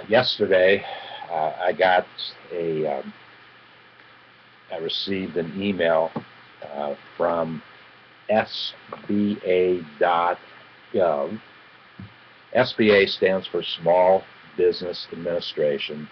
Yesterday, I received an email from SBA.gov. SBA stands for Small Business Administration,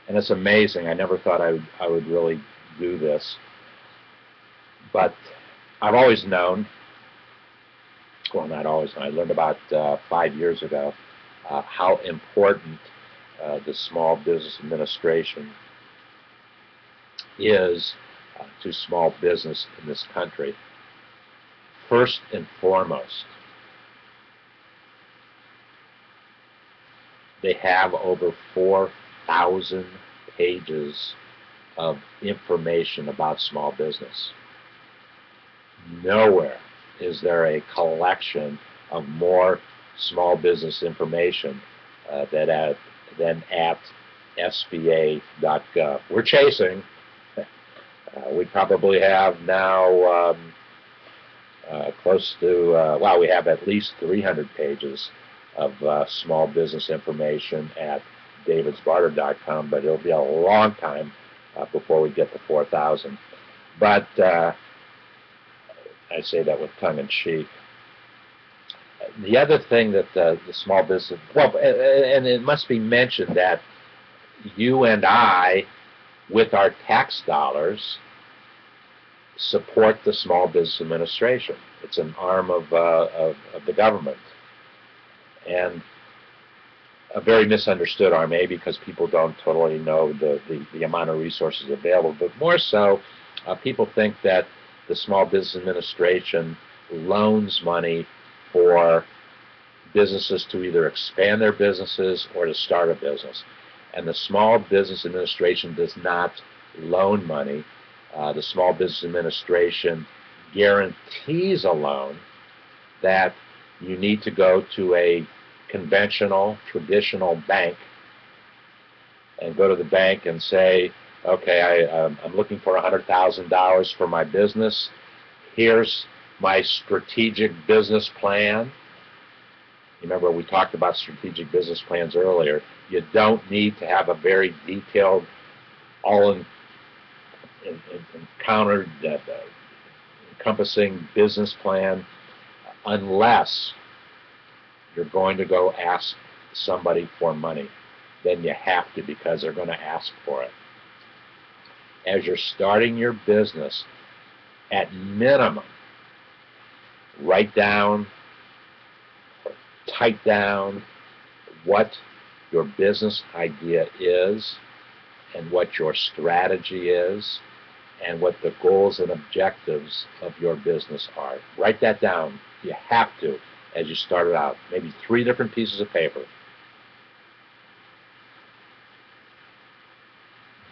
and it's amazing. I never thought I would really do this, but I've always known. Well, not always known. I learned about 5 years ago how important the Small Business Administration is to small business in this country. First and foremost, they have over 4,000 pages of information about small business. Nowhere is there a collection of more small business information than at SBA.gov. We're chasing. We probably have now close to, we have at least 300 pages of small business information at davidsbarter.com, but it'll be a long time before we get to 4,000. But I say that with tongue-in-cheek. The other thing that the small business, and it must be mentioned that you and I, with our tax dollars, support the Small Business Administration. It's an arm of the government, and a very misunderstood arm, because people don't totally know the amount of resources available, but more so, people think that the Small Business Administration loans money for businesses to either expand their businesses or to start a business. And the Small Business Administration does not loan money. The Small Business Administration guarantees a loan that you need to go to a conventional, traditional bank and go to the bank and say, okay, I'm looking for $100,000 for my business. Here's my strategic business plan. Remember, we talked about strategic business plans earlier. You don't need to have a very detailed, encompassing business plan unless you're going to go ask somebody for money. Then you have to, because they're going to ask for it. As you're starting your business, at minimum, write down or type down what your business idea is and what your strategy is and what the goals and objectives of your business are. Write that down. You have to as you start it out. Maybe 3 different pieces of paper.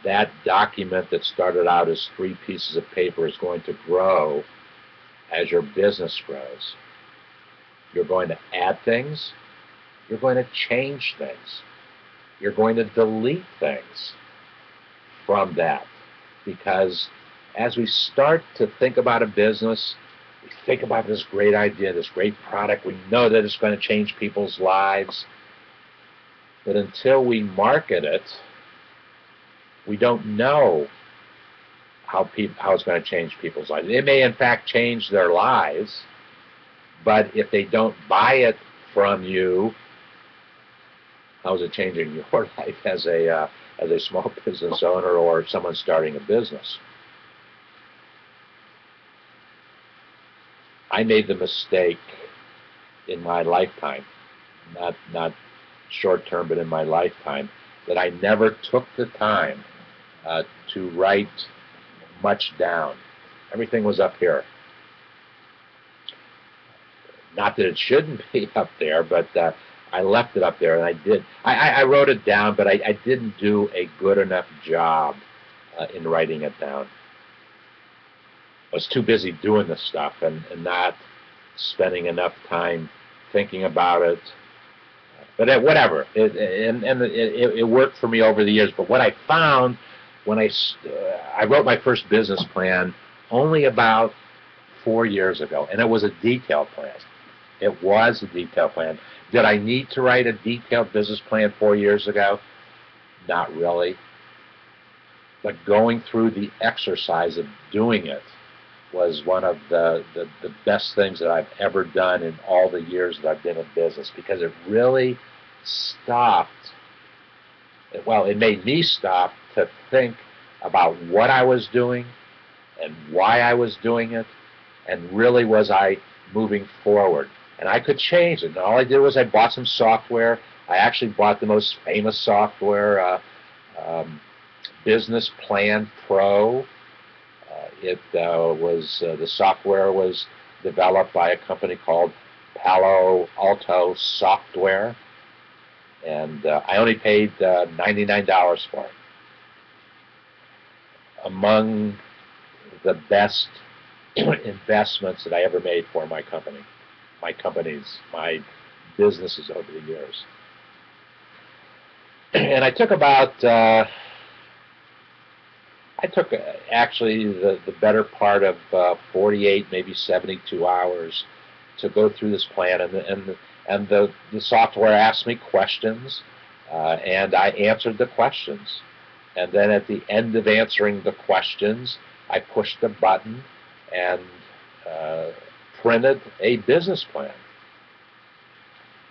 That document that started out as 3 pieces of paper is going to grow as your business grows. You're going to add things. You're going to change things. You're going to delete things from that. Because as we start to think about a business, we think about this great idea, this great product. We know that it's going to change people's lives. But until we market it, we don't know how it's going to change people's lives. It may, in fact, change their lives, but if they don't buy it from you, how is it changing your life as a small business owner or someone starting a business? I made the mistake in my lifetime, not short-term, but in my lifetime, that I never took the time to write much down. Everything was up here. Not that it shouldn't be up there, but I left it up there, and I did. I wrote it down, but I didn't do a good enough job in writing it down. I was too busy doing the stuff and not spending enough time thinking about it. But whatever, it worked for me over the years. But what I found when I wrote my first business plan only about 4 years ago, and it was a detailed plan. It was a detailed plan. Did I need to write a detailed business plan 4 years ago? Not really. But going through the exercise of doing it was one of the best things that I've ever done in all the years that I've been in business, because it really stopped, well, it made me stop to think about what I was doing and why I was doing it, and really was I moving forward. And I could change it. And all I did was I bought some software. I actually bought the most famous software, Business Plan Pro. The software was developed by a company called Palo Alto Software, and I only paid $99 for it. Among the best investments that I ever made for my company, my businesses over the years. And I took about actually the better part of 48, maybe 72 hours to go through this plan, and the software asked me questions, and I answered the questions. And then at the end of answering the questions, I pushed a button and printed a business plan.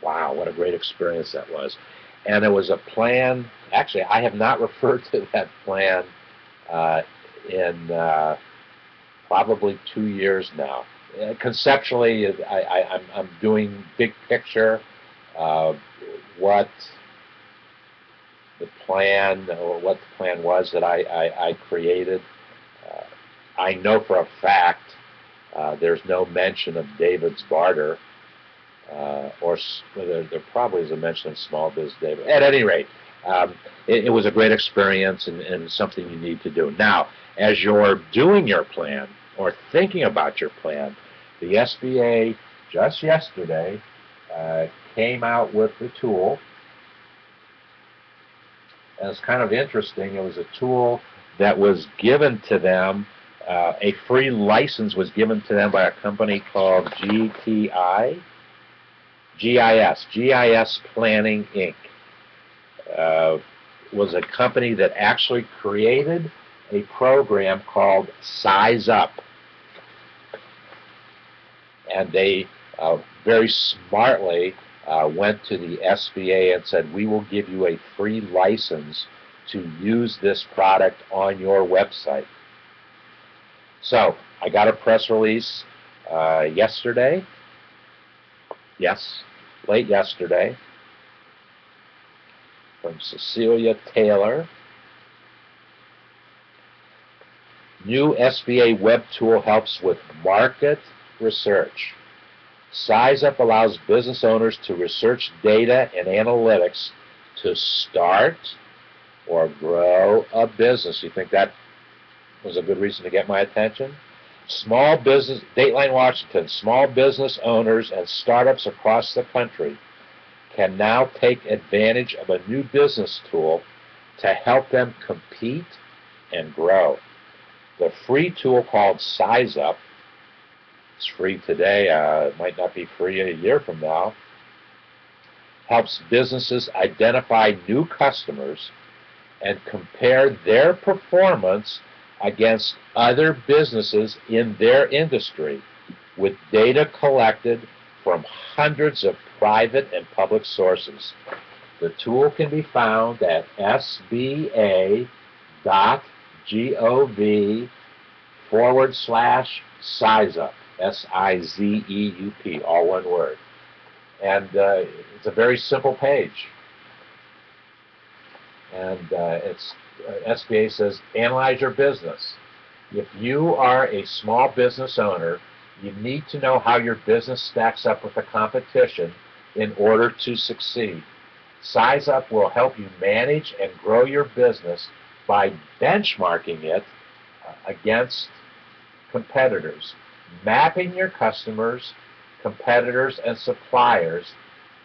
Wow, what a great experience that was. And it was a plan, actually I have not referred to that plan in probably 2 years now. Conceptually, I'm doing big picture, what the plan was that I created. I know for a fact there's no mention of David's Barter, or there probably is a mention of Small Biz David. At any rate, it was a great experience and something you need to do. Now, as you're doing your plan or thinking about your plan, the SBA just yesterday came out with the tool. And it's kind of interesting. It was a tool that was given to them. A free license was given to them by a company called GIS Planning Inc. Was a company that actually created a program called SizeUp. And they very smartly went to the SBA and said, we will give you a free license to use this product on your website. So I got a press release yesterday. Yes, late yesterday, from Cecilia Taylor. New SBA web tool helps with market research. SizeUp allows business owners to research data and analytics to start or grow a business. You think that was a good reason to get my attention? Small business, Dateline Washington, small business owners and startups across the country can now take advantage of a new business tool to help them compete and grow. The free tool called SizeUp, it's free today, it might not be free a year from now, helps businesses identify new customers and compare their performance against other businesses in their industry with data collected from hundreds of private and public sources. The tool can be found at SBA.gov /SizeUp, SIZEUP, all one word. And it's a very simple page. And SBA says, analyze your business. If you are a small business owner, you need to know how your business stacks up with the competition in order to succeed. SizeUp will help you manage and grow your business by benchmarking it against competitors, mapping your customers, competitors, and suppliers,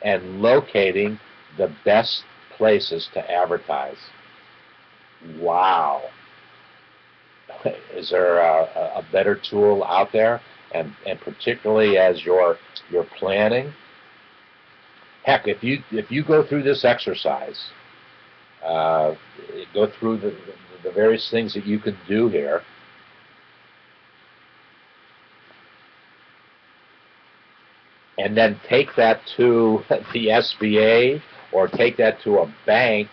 and locating the best places to advertise. Wow. Is there a better tool out there? and particularly as you're planning. Heck, if you go through this exercise, go through the various things that you can do here, and then take that to the SBA or take that to a bank,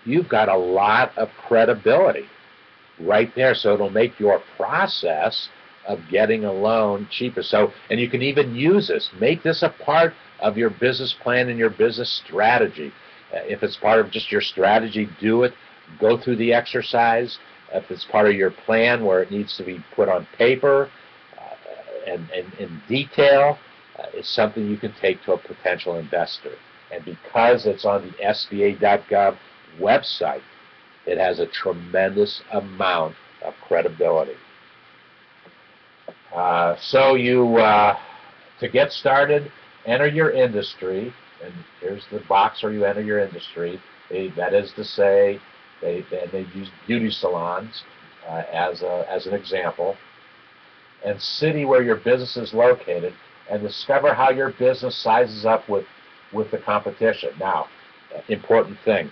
you've got a lot of credibility right there. So it'll make your process of getting a loan cheaper. So, and you can even use this. Make this a part of your business plan and your business strategy. If it's part of just your strategy, do it. Go through the exercise. If it's part of your plan where it needs to be put on paper and in detail, it's something you can take to a potential investor. And because it's on the SBA.gov website, it has a tremendous amount of credibility. So to get started, enter your industry, and here's the box where you enter your industry. That is to say, they use beauty salons as an example, and city where your business is located, and discover how your business sizes up with the competition. Now, important thing,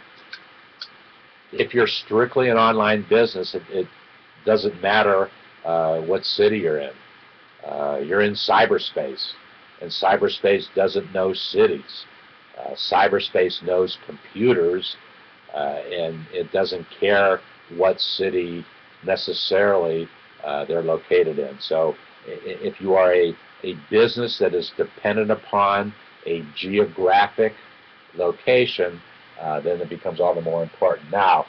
if you're strictly an online business, it doesn't matter what city you're in. You're in cyberspace, and cyberspace doesn't know cities. Cyberspace knows computers, and it doesn't care what city necessarily they're located in. So if you are a business that is dependent upon a geographic location, then it becomes all the more important. Now,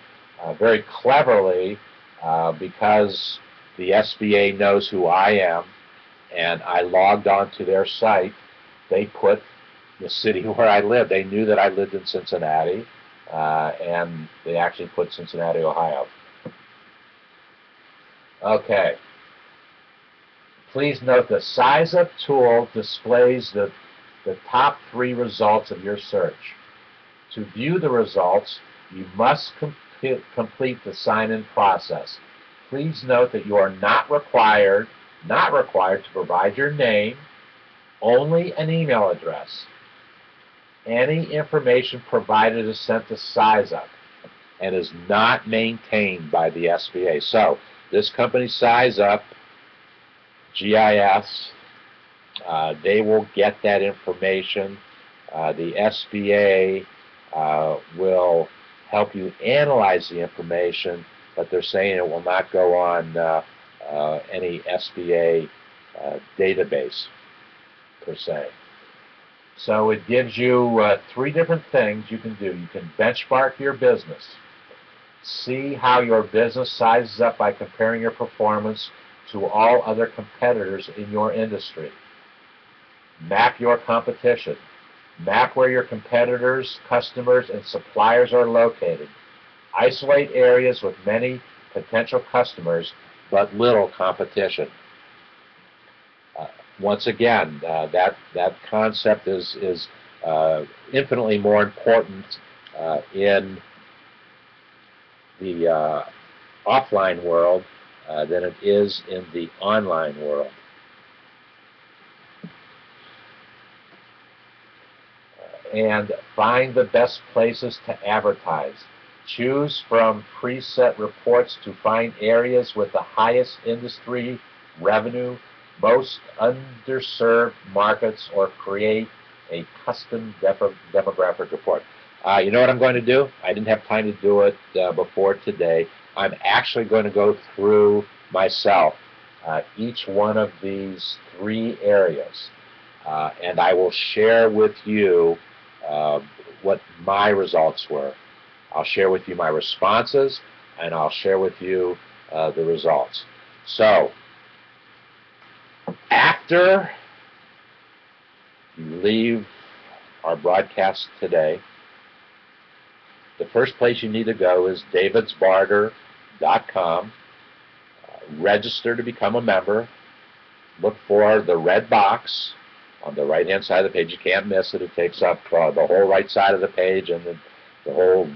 very cleverly, because the SBA knows who I am, and I logged onto their site, they put the city where I live. They knew that I lived in Cincinnati, and they actually put Cincinnati, Ohio. Okay. Please note the SizeUp tool displays the top 3 results of your search. To view the results, you must complete the sign-in process. Please note that you are not required to provide your name, only an email address. Any information provided is sent to SizeUp and is not maintained by the SBA. So this company, SizeUp, GIS, they will get that information. The SBA will help you analyze the information, but they're saying it will not go on any SBA database per se. So it gives you 3 different things you can do. You can benchmark your business, see how your business sizes up by comparing your performance to all other competitors in your industry. Map your competition. Map where your competitors, customers, and suppliers are located. Isolate areas with many potential customers but little competition. Once again, that concept is infinitely more important in the offline world than it is in the online world. And find the best places to advertise. Choose from preset reports to find areas with the highest industry revenue, most underserved markets, or create a custom demographic report. You know what I'm going to do? I didn't have time to do it before today. I'm actually going to go through myself each one of these 3 areas, and I will share with you what my results were. I'll share with you my responses, and I'll share with you the results. So, after you leave our broadcast today, the first place you need to go is davidsbarter.com. Register to become a member. Look for the red box on the right-hand side of the page. You can't miss it. It takes up the whole right side of the page and the whole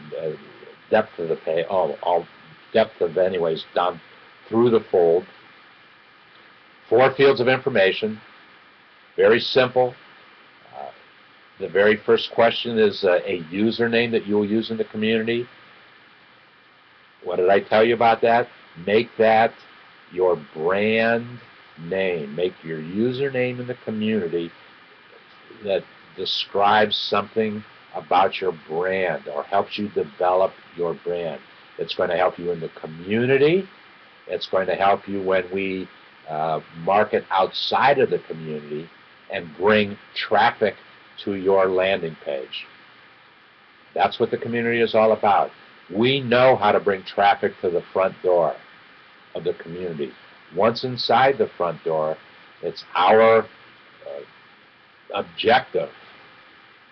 depth of the page, all depth of anyways, down through the fold. 4 fields of information, very simple. The very first question is a username that you will use in the community. What did I tell you about that? Make that your brand name. Make your username in the community that describes something about your brand or helps you develop your brand. It's going to help you in the community. It's going to help you when we market outside of the community and bring traffic to your landing page. That's what the community is all about. We know how to bring traffic to the front door of the community. Once inside the front door, it's our objective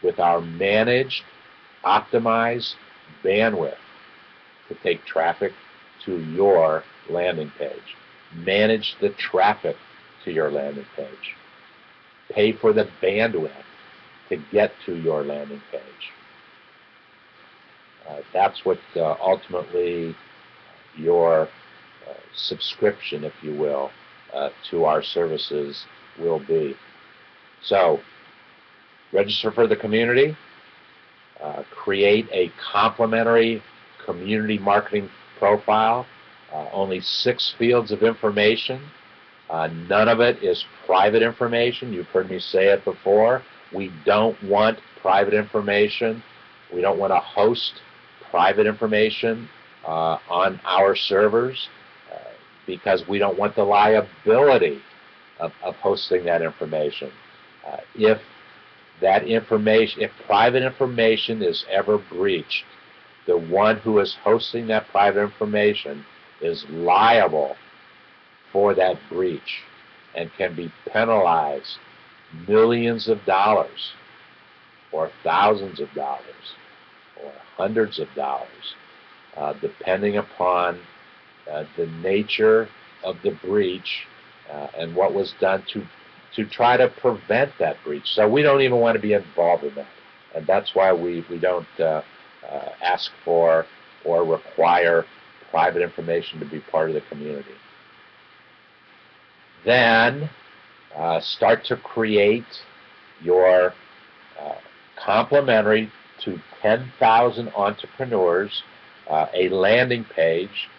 with our managed, optimized bandwidth to take traffic to your landing page. Manage the traffic to your landing page. Pay for the bandwidth to get to your landing page. That's what ultimately your subscription, if you will, to our services will be. So, register for the community, create a complimentary community marketing profile, only 6 fields of information. None of it is private information. You've heard me say it before. We don't want private information. We don't want to host private information on our servers because we don't want the liability of hosting that information. If private information is ever breached, the one who is hosting that private information is liable for that breach and can be penalized millions of dollars or thousands of dollars or hundreds of dollars, depending upon the nature of the breach and what was done to try to prevent that breach. So we don't even want to be involved in that. And that's why we don't ask for or require private information to be part of the community. Then start to create your complimentary to 10,000 entrepreneurs a landing page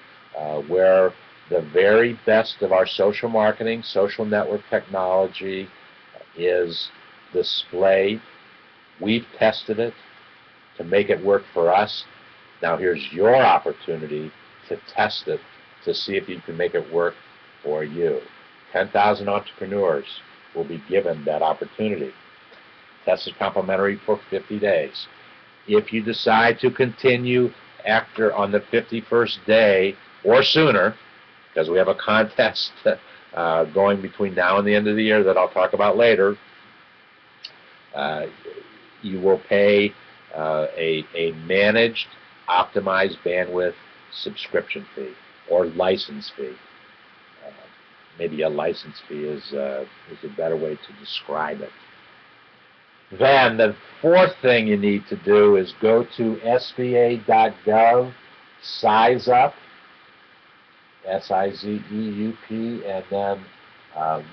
where the very best of our social marketing, social network technology is displayed. We've tested it to make it work for us. Now here's your opportunity to test it to see if you can make it work for you. 10,000 entrepreneurs will be given that opportunity. Test is complimentary for 50 days. If you decide to continue on the 51st day or sooner, because we have a contest going between now and the end of the year that I'll talk about later, you will pay a managed, optimized bandwidth subscription fee or license fee. Maybe a license fee is a better way to describe it. Then the fourth thing you need to do is go to SBA.gov, SizeUp, SizeUp, and then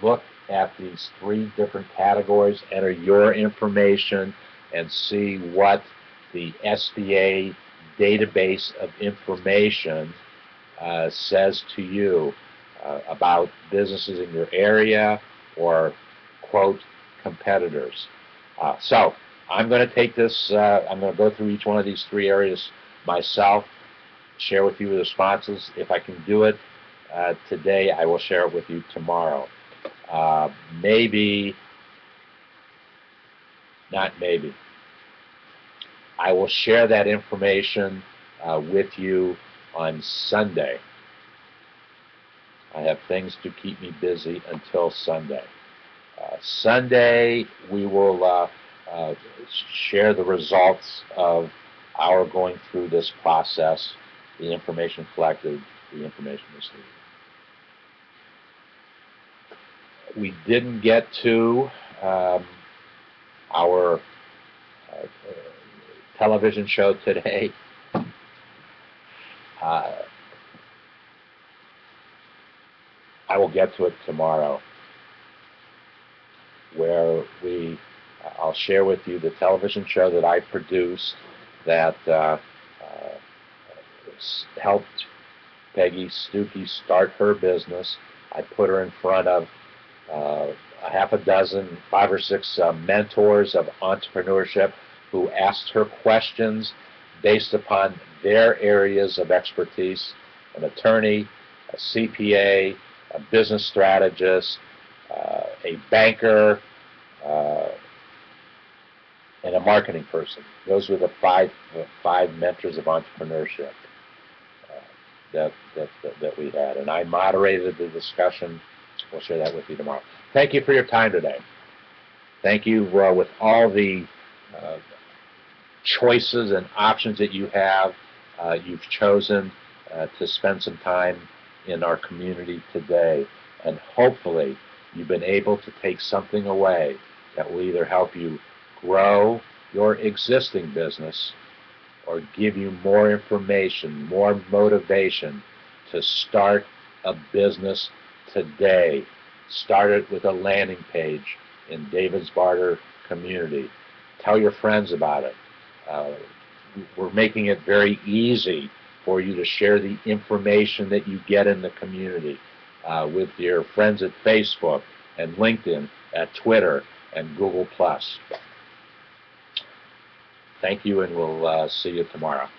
look at these 3 different categories, enter your information, and see what the SBA database of information says to you about businesses in your area or, quote, competitors. So I'm going to take this, I'm going to go through each one of these 3 areas myself, share with you the responses. If I can do it today, I will share it with you tomorrow. Maybe, not maybe, I will share that information with you on Sunday. I have things to keep me busy until Sunday. Sunday, we will share the results of our going through this process, the information collected, the information received. We didn't get to our television show today. I will get to it tomorrow. where I'll share with you the television show that I produced that helped Peggy Stuckey start her business. I put her in front of a half a dozen, 5 or 6 mentors of entrepreneurship who asked her questions based upon their areas of expertise: an attorney, a CPA, a business strategist, a banker, and a marketing person. Those were the five mentors of entrepreneurship that we had, and I moderated the discussion. We'll share that with you tomorrow. Thank you for your time today. Thank you with all the choices and options that you have. You've chosen to spend some time in our community today, and hopefully you've been able to take something away that will either help you grow your existing business or give you more information, more motivation to start a business today. Start it with a landing page in David's Barter community. Tell your friends about it. We're making it very easy for you to share the information that you get in the community with your friends at Facebook and LinkedIn, at Twitter and Google+. Thank you, and we'll see you tomorrow.